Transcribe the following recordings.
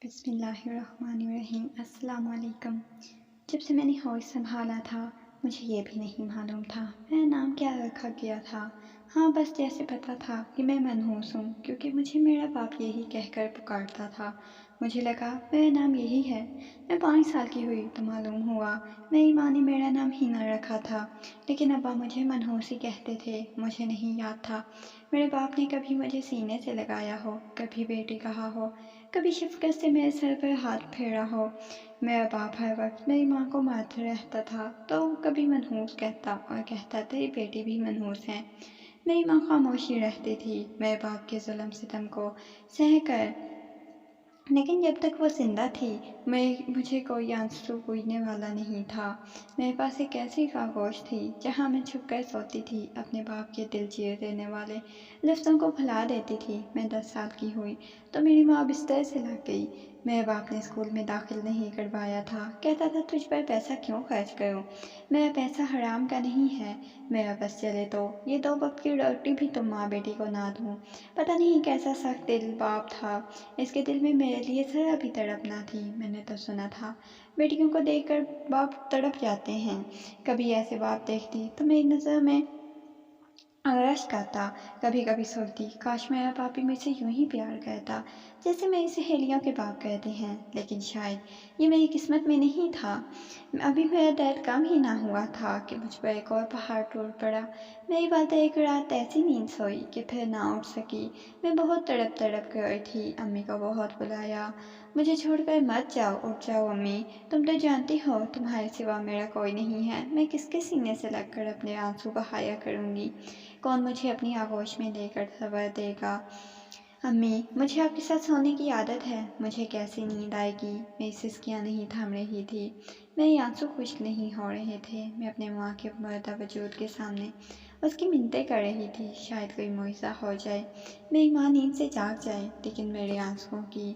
بسم اللہ الرحمن الرحیم۔ السلام علیکم۔ جب سے میں نے ہوش سنبھالا تھا مجھے یہ بھی نہیں معلوم تھا میرا نام کیا رکھا گیا تھا۔ ہاں بس جیسے پتا تھا کہ میں منحوس ہوں کیونکہ مجھے میرا باپ یہی کہہ کر پکارتا تھا۔ مجھے لگا میرا نام یہی ہے۔ میں 5 سال کی ہوئی تو معلوم ہوا میری ماں نے میرا نام ہینا رکھا تھا، لیکن ابا مجھے منحوس ہی کہتے تھے۔ مجھے نہیں یاد تھا میرے باپ نے کبھی مجھے سینے سے لگایا ہو، کبھی بیٹی کہا ہو، کبھی شفقت سے میرے سر پر ہاتھ پھیرا ہو۔ میرا باپ ہر وقت میری ماں کو مارتا رہتا تھا تو کبھی منحوس کہتا اور کہتا تیری بیٹی بھی منحوس ہے۔ میری ماں خاموشی رہتی تھی میرے باپ کے ظلم ستم کو سہ کر، لیکن جب تک وہ زندہ تھی مجھے کوئی آنسو پوچھنے والا نہیں تھا۔ میرے پاس ایک ایسی خاموش تھی جہاں میں چھپ کر سوتی تھی، اپنے باپ کے دل چیر دینے والے لفظوں کو بھلا دیتی تھی۔ میں 10 سال کی ہوئی تو میری ماں بستر سے لگ گئی۔ میرے باپ نے اسکول میں داخل نہیں کروایا تھا، کہتا تھا تجھ پر پیسہ کیوں خرچ کروں، میرا پیسہ حرام کا نہیں ہے، میرا بس چلے تو یہ 2 وقت کی روٹی بھی تم ماں بیٹی کو نہ دوں۔ پتہ نہیں کیسا سخت دل باپ تھا، اس کے دل میں میرے لیے ذرا بھی تڑپ نہ تھی۔ میں نے تو سنا تھا بیٹیوں کو دیکھ کر باپ تڑپ جاتے ہیں، کبھی ایسے باپ دیکھتی تو میری نظر میں اشک آتا۔ کبھی کبھی سوچتی کاش میرا باپ بھی مجھ سے یوں ہی پیار کرتا جیسے میری سہیلیوں کے باپ کرتے ہیں، لیکن شاید یہ میری قسمت میں نہیں تھا۔ ابھی میرا درد کم ہی نہ ہوا تھا کہ مجھ پر ایک اور پہاڑ ٹوٹ پڑا۔ میری والدہ ایک رات ایسی نیند سوئی کہ پھر نہ اٹھ سکی۔ میں بہت تڑپ کر تھی، امی کو بہت بلایا، مجھے چھوڑ کر مت جاؤ، اٹھ جاؤ امی، تم تو جانتی ہو تمہارے سوا میرا کوئی نہیں ہے، میں کس کے سینے سے لگ کر اپنے آنسو بہایا کروں گی، کون مجھے اپنی آغوش میں لے کر صبر دے گا۔ امی مجھے آپ کے ساتھ سونے کی عادت ہے، مجھے کیسی نیند آئے گی۔ میری سسکیاں نہیں تھم رہی تھی، میرے آنسو خشک نہیں ہو رہے تھے۔ میں اپنے ماں کے مردہ وجود کے سامنے اس کی منتیں کر رہی تھی، شاید کوئی معجزہ ہو جائے، میری ماں نیند سے جاگ جائے، لیکن میرے آنسوؤں کی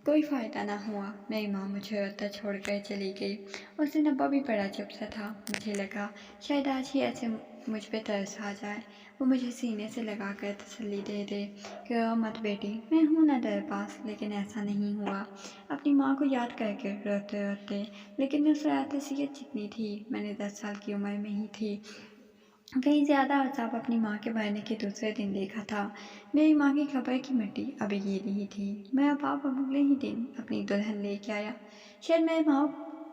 کوئی فائدہ نہ ہوا۔ میری ماں مجھے روتا چھوڑ کر چلی گئی۔ اس دن ابا بھی بڑا چپ سا تھا، مجھے لگا شاید آج ہی ایسے مجھ پہ ترس آ جائے، وہ مجھے سینے سے لگا کر تسلی دے دے کہ رو مت بیٹی، میں ہوں نا تیرے پاس۔ لیکن ایسا نہیں ہوا۔ اپنی ماں کو یاد کر کے روتے روتے، لیکن اس رات حیثیت جتنی تھی میں نے 10 سال کی عمر میں ہی تھی، کہیں زیادہ عذاب اپنی ماں کے مرنے کے دوسرے دن دیکھا تھا۔ میری ماں کی قبر کی مٹی ابھی گیلی ہی تھی۔ میرا باپ اگلے ہی دن اپنی دلہن لے کے آیا۔ شاید میرے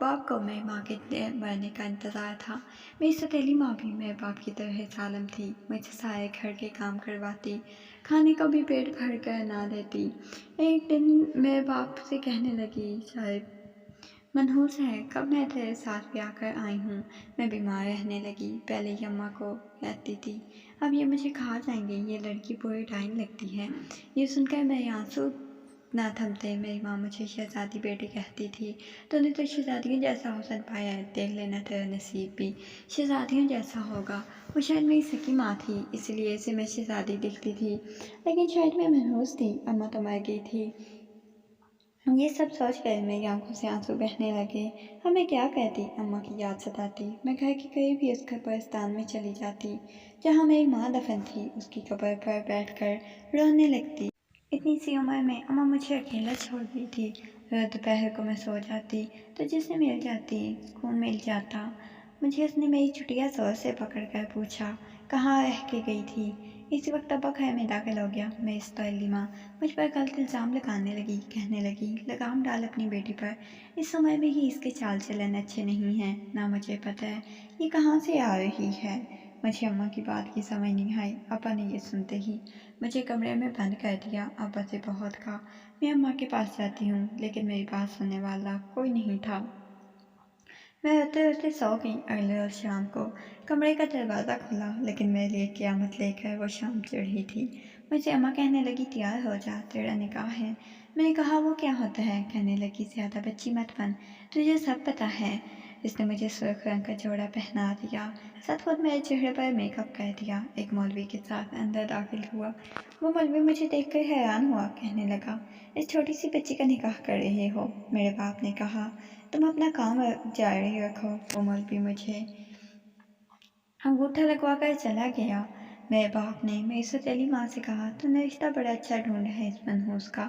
باپ کو میری ماں کے مرنے کا انتظار تھا۔ میری سوتیلی ماں بھی میرے باپ کی طرح ظالم تھی، مجھ سے سارے گھر کے کام کرواتی، کھانے کو بھی پیٹ بھر کر نہ دیتی۔ ایک دن میرے باپ سے کہنے لگی شاید منحوس ہے، کب میں تیرے ساتھ بیاہ کر آئی ہوں۔ میں بیمار رہنے لگی، پہلے یہ اماں کو کہتی تھی، اب یہ مجھے کھا جائیں گے، یہ لڑکی بری ڈائن لگتی ہے۔ یہ سن کر میرے آنسو نہ تھمتے۔ میری ماں مجھے شہزادی بیٹی کہتی تھی، تو نے تو شہزادیوں جیسا حسن پایا ہے، دیکھ لینا تیرا نصیب بھی شہزادیوں جیسا ہوگا۔ وہ شاید میری سکی ماں تھی، اس لیے اسے میں شہزادی دکھتی تھی، لیکن شاید میں منحوس تھی، اماں تو مر گئی تھی۔ یہ سب سوچ کر میری آنکھوں سے آنسو بہنے لگے۔ اب میں کیا کہتی، اماں کی یاد ستاتی، میں گھر کے قریب ہی اس قبرستان میں چلی جاتی جہاں میری ماں دفن تھی، اس کی قبر پر بیٹھ کر رونے لگتی۔ اتنی سی عمر میں اماں مجھے اکیلا چھوڑ گئی تھی۔ روز دوپہر کو میں سو جاتی تو جسے مل جاتی، خون مل جاتا۔ مجھے اس نے میری چٹیا زور سے پکڑ کر پوچھا کہاں رہ کے گئی تھی۔ اسی وقت ابا گھر میں داخل ہو گیا۔ میری سوتیلی ماں مجھ پر غلط الزام لگانے لگی، کہنے لگی لگام ڈال اپنی بیٹی پر، اس عمر میں ہی اس کے چال چلن اچھے نہیں ہیں، نہ مجھے پتہ ہے یہ کہاں سے آ رہی ہے۔ مجھے اماں کی بات کی سمجھ نہیں آئی۔ ابا نے یہ سنتے ہی مجھے کمرے میں بند کر دیا۔ ابا سے بہت کہا میں اماں کے پاس جاتی ہوں، لیکن میری بات سننے والا کوئی نہیں تھا۔ میں روتے روتے سو گئی۔ اگلے روز شام کو کمرے کا دروازہ کھلا، لیکن میرے لیے قیامت لے کر وہ شام چڑھی تھی۔ مجھے اماں کہنے لگی تیار ہو جا، تیرا نکاح ہے۔ میں نے کہا وہ کیا ہوتا ہے؟ کہنے لگی زیادہ بچی مت بن، تجھے سب پتہ ہے۔ اس نے مجھے سرخ رنگ کا جوڑا پہنا دیا، ساتھ خود میرے چہرے پر میک اپ کر دیا، ایک مولوی کے ساتھ اندر داخل ہوا۔ وہ مولوی مجھے دیکھ کر حیران ہوا، کہنے لگا اس چھوٹی سی بچی کا نکاح کر رہے ہو؟ میرے باپ نے کہا تم اپنا کام جاری رکھو۔ وہ مولوی مجھے انگوٹھا لگوا کر چلا گیا۔ میرے باپ نے میری سوتیلی ماں سے کہا تو نے رشتہ بڑا اچھا ڈھونڈا ہے اس منحوس کا،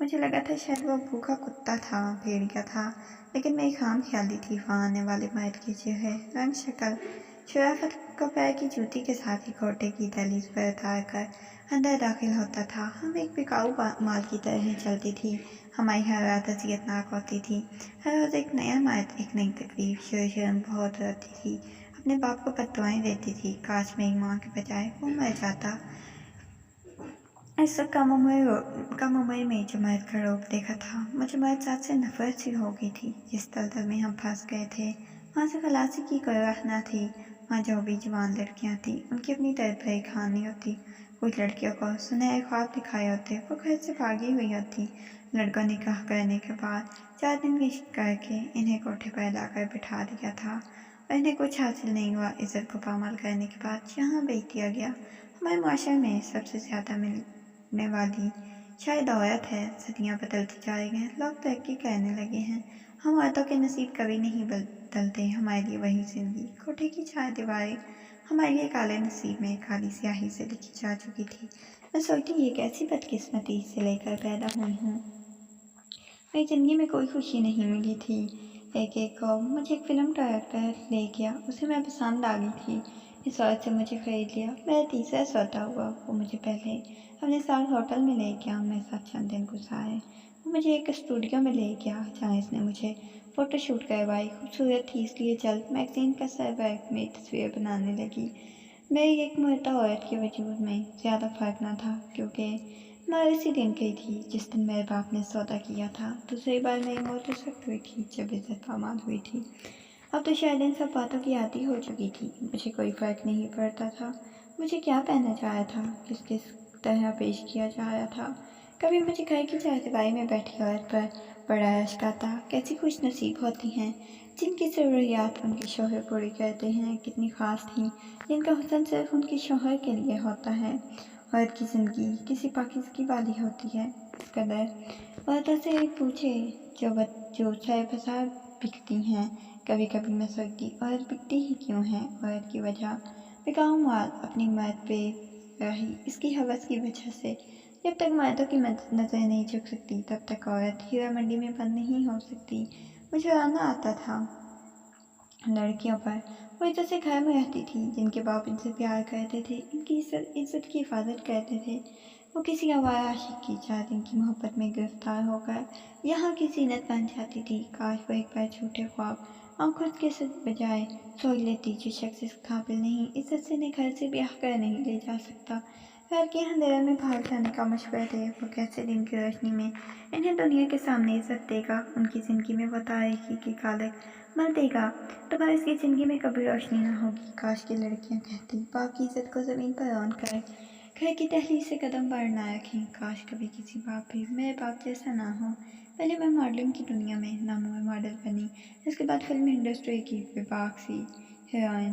مجھے لگا تھا شاید وہ بھوکا کتا تھا، بھیڑیا تھا، لیکن میری خام خیالی تھی وہاں آنے والے مرد کی چہرے، رنگ، شکل، شرافت کو پیر کی جوتی کے ساتھ ہی کوٹے کی دہلیز پر اتار کر اندر داخل ہوتا تھا۔ ہم ایک بکاؤ مال کی طرح ہی چلتی تھی، ہماری ہر رات اذیت ناک ہوتی تھی، ہر روز ایک نیا مرد، ایک نئی تکلیف۔ شرم بہت روتی تھی، اپنے باپ کو بددعائیں دیتی تھی، کاش میری ماں کے بجائے وہ مر جاتا۔ اس وقت کم عمر میں جو مرد کا روپ دیکھا تھا، مجھے مرد ذات سے نفرت سی ہو گئی تھی۔ جس دلدل میں ہم پھنس گئے تھے وہاں سے خلاصی کی کوئی راہ نہ تھی۔ وہاں جو بھی جوان لڑکیاں تھیں ان کی اپنی درد بھری کہانی ہوتی۔ کچھ لڑکیوں کو سنہرے خواب دکھائے ہوتے، وہ گھر سے بھاگی ہوئی ہوتی۔ لڑکوں نے نکاح کرنے کے بعد 4 دن رشک کر کے انہیں کوٹھے پر لا کر بٹھا دیا تھا، اور انہیں کچھ حاصل نہیں ہوا۔ عزت کو پامال کرنے کے بعد یہاں بیچ دیا گیا۔ ہمارے معاشرے میں سب سے زیادہ ملنے والی شاید عورت ہے۔ صدیاں بدلتی جا رہی ہیں، لوگ ترقی کرنے لگے ہیں، ہم عورتوں کے نصیب کبھی نہیں بدلتے۔ ہمارے لیے وہی زندگی، کوٹھے کی 4 دیواریں، ہمارے لیے کالے نصیب میں کالی سیاہی سے لکھی جا چکی تھی۔ میں سوچتی یہ کیسی بدقسمتی سے لے کر پیدا ہوئی ہوں۔ میری زندگی میں کوئی خوشی نہیں ملی تھی۔ ایک کو مجھے ایک فلم ڈائریکٹر لے گیا، اسے میں پسند آ گئی تھی، اس عورت سے مجھے خرید لیا۔ میرا تیسرا سودا ہوا، وہ مجھے پہلے اپنے ساتھ ہوٹل میں لے گیا، میرے ساتھ چند دن گزارے۔ وہ مجھے ایک اسٹوڈیو میں لے گیا جہاں اس نے مجھے فوٹو شوٹ کروائی۔ خوبصورت تھی اس لیے جلد میگزین کا سربراہ میں تصویر بنانے لگی۔ میری ایک مردہ عورت کے وجود میں زیادہ فرق نہ تھا، کیونکہ میں اسی دن گئی تھی جس دن میرے باپ نے سودا کیا تھا۔ دوسری بار میری موت اس وقت ہوئی تھی جب عزت پامال ہوئی تھی۔ اب تو شاید ان سب باتوں کی عادی ہو چکی تھی، مجھے کوئی فرق نہیں پڑتا تھا مجھے کیا پہنا جا رہا تھا، کس طرح پیش کیا جا رہا تھا۔ کبھی مجھے گھر کی چہاردیواری میں بیٹھی عورت پر بڑا رشک آتا، کیسی خوش نصیب ہوتی ہیں جن کی ضروریات ان کے شوہر پوری کرتے ہیں، کتنی خاص تھیں جن کا حسن صرف ان کے شوہر کے لیے ہوتا ہے۔ عورت کی زندگی کسی پاکیزگی والی ہوتی ہے، اس قدر عورتوں سے پوچھے جو سر بازار بکتی ہیں۔ کبھی کبھی میں سوچتی عورت بکتی ہی کیوں ہے؟ عورت کی وجہ بکاؤ مال، اپنی مرد پہ رہی، اس کی حوث کی وجہ سے۔ جب تک مردوں کی نظر نہیں جھک سکتی تب تک عورت ہیرا منڈی میں بند نہیں ہو سکتی۔ مجھے رونا آتا تھا لڑکیوں پر، وہ عزت سے گھر میں رہتی تھی، جن کے باپ ان سے پیار کرتے تھے، ان کی عزت کی حفاظت کرتے تھے۔ وہ کسی آوارہ عاشق کی 4 دن کی محبت میں گرفتار ہو کر یہاں کی زینت بن جاتی تھی۔ کاش وہ ایک بار جھوٹے خواب آنکھوں کے بجائے سوچ لیتی، جو شخص اس قابل نہیں، عزت سے انہیں گھر سے بیاہ کر نہیں لے جا سکتا، رات کے اندھیرے میں بھاگ جانے کا مشورہ دے، وہ کیسے دن کی روشنی میں انہیں دنیا کے سامنے عزت دے گا، ان کی زندگی میں وہ تاریکی کی کالک مل دے گا۔ دوبارہ اس کی زندگی میں کبھی روشنی نہ ہوگی۔ کاش کی لڑکیاں کہتی، باپ کی عزت کو زمین پر رون کر گھر کی دہلیز سے قدم بڑھ نہ رکھیں۔ کاش کبھی کسی باپ بھی میرے باپ جیسا نہ ہو۔ پہلے میں ماڈلنگ کی دنیا میں نامور ماڈل بنی، اس کے بعد فلم انڈسٹری کی بے باک سی ہیروئن،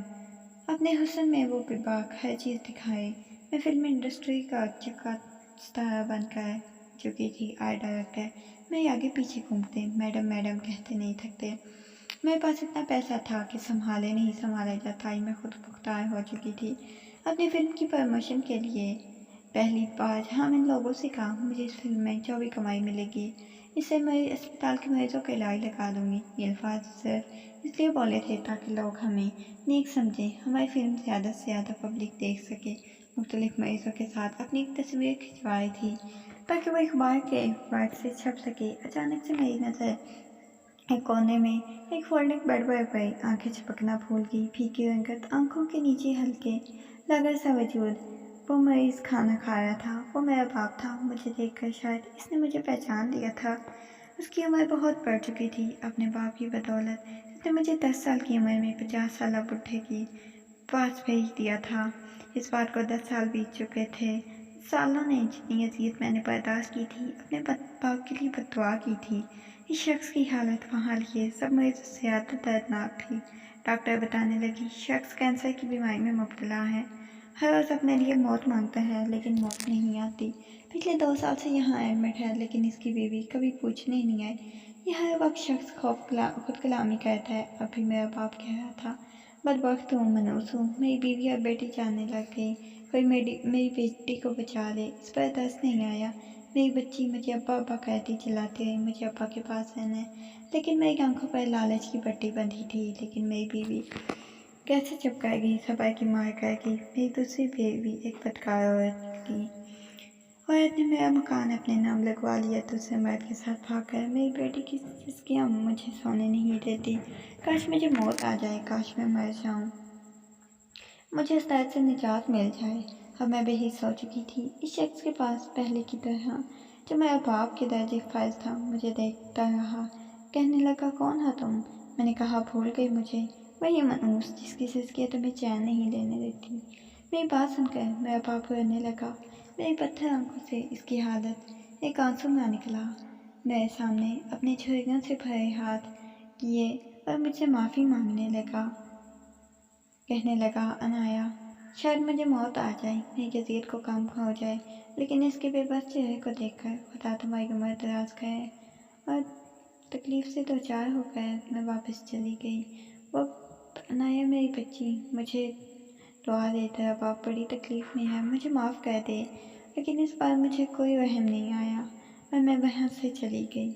اپنے حسن میں وہ بے باک ہر چیز دکھائے۔ میں فلم انڈسٹری کا چکا ستارہ بن کر چکی تھی۔ آرٹ ڈائریکٹر میرے آگے پیچھے گھومتے، میڈم میڈم کہتے نہیں تھکتے۔ میرے پاس اتنا پیسہ تھا کہ سنبھالے نہیں سنبھالا جاتا ہی میں خود مختار ہو چکی تھی۔ اپنی فلم کی پروموشن کے لیے پہلی بار ہم ان لوگوں سے کہا، مجھے اس فلم میں جو بھی کمائی ملے گی اس سے میں اسپتال کے مریضوں کا علاج لگا دوں گی۔ یہ الفاظ صرف اس لیے بولے تھے تاکہ لوگ ہمیں نیک سمجھیں، ہماری فلم زیادہ سے زیادہ پبلک دیکھ سکے۔ مختلف مریضوں کے ساتھ اپنی ایک تصویر کھنچوائی تھی تاکہ وہ اخبار کے ورق سے چھپ سکے۔ اچانک سے میری نظر ایک کونے میں ایک فولڈنگ بیڈ پر پئی، آنکھیں جھپکنا بھول گئی، پھیکی رنگت، آنکھوں کے نیچے ہلکے لاغر سا وجود۔ وہ مریض کھانا کھا رہا تھا، وہ میرا باپ تھا۔ مجھے دیکھ کر شاید اس نے مجھے پہچان لیا تھا۔ اس کی عمر بہت بڑھ چکی تھی، اپنے باپ کی بدولت اس نے مجھے 10 سال کی عمر میں 50 سالہ بڈھے کے پاس بھیج دیا تھا۔ اس بات کو 10 سال بیت چکے تھے۔ سالوں نے جتنی اذیت میں نے برداشت کی تھی، اپنے باپ کے لیے بد دعا کی تھی، اس شخص کی حالت وہاں یہ سب مریضوں سے زیادہ دردناک تھی۔ ڈاکٹر بتانے لگی، شخص کینسر کی بیماری میں مبتلا ہے، ہر روز اپنے لیے موت مانگتا ہے لیکن موت نہیں آتی۔ پچھلے 2 سال سے یہاں ایڈمٹ ہے لیکن اس کی بیوی کبھی پوچھنے نہیں آئی۔ یہ ہر وقت شخص خود کلامی کرتا ہے۔ اب بھی میرا باپ کہہ رہا تھا، بدبخت ہوں، منحوس ہوں، میری بیوی اور بیٹی جانے لگ گئی، کوئی میری بیٹی کو بچا لے۔ اس پر دست نہیں آیا۔ میری بچی مجھے ابا ابا کہتی چلاتے ہوئے مجھے ابا کے پاس رہنا ہے، لیکن میری آنکھوں پر لالچ کی پٹی بندھی تھی۔ لیکن میری بیوی کیسے چپکائے گی، صبا کی مار کہے گی۔ میری دوسری بیوی ایک بدکار عورت تھی۔ عورت نے میرا مکان اپنے نام لگوا لیا دوسرے مرد کے ساتھ بھاگ کر۔ میری بیٹی کی سسکیاں مجھے سونے نہیں دیتی۔ کاش مجھے موت آ جائے، کاش میں مر جاؤں، مجھے اس درد سے نجات مل جائے۔ اب میں بے حس ہو چکی تھی۔ اس شخص کے پاس پہلے کی طرح جو میرا باپ کے درجے فرض تھا مجھے دیکھتا رہا۔ کہنے لگا، کون ہے تم؟ میں نے کہا، بھول گئی مجھے؟ وہی منحوس جس کی سسکیاں تمہیں چین نہیں لینے دیتی۔ میری بات سن کر میرا باپ رونے لگا۔ میری پتھر آنکھوں سے اس کی حالت ایک آنسو نہ نکلا۔ میرے سامنے اپنے چھریوں سے بھرے ہاتھ کیے اور مجھ سے معافی مانگنے لگا۔ کہنے لگا، عنایا، شاید مجھے موت آ جائے، میری جزیت کو کام ہو جائے، لیکن اس کے بے بس چہرے کو دیکھ کر خدا تمہاری عمر دراز کرے۔ اور تکلیف سے دوچار ہو کر میں واپس چلی گئی۔ وہ عنایا میری بچی مجھے دعا دے دے، اب آپ بڑی تکلیف میں ہے، مجھے معاف کر دے۔ لیکن اس بار مجھے کوئی رحم نہیں آیا اور میں وہاں سے چلی گئی۔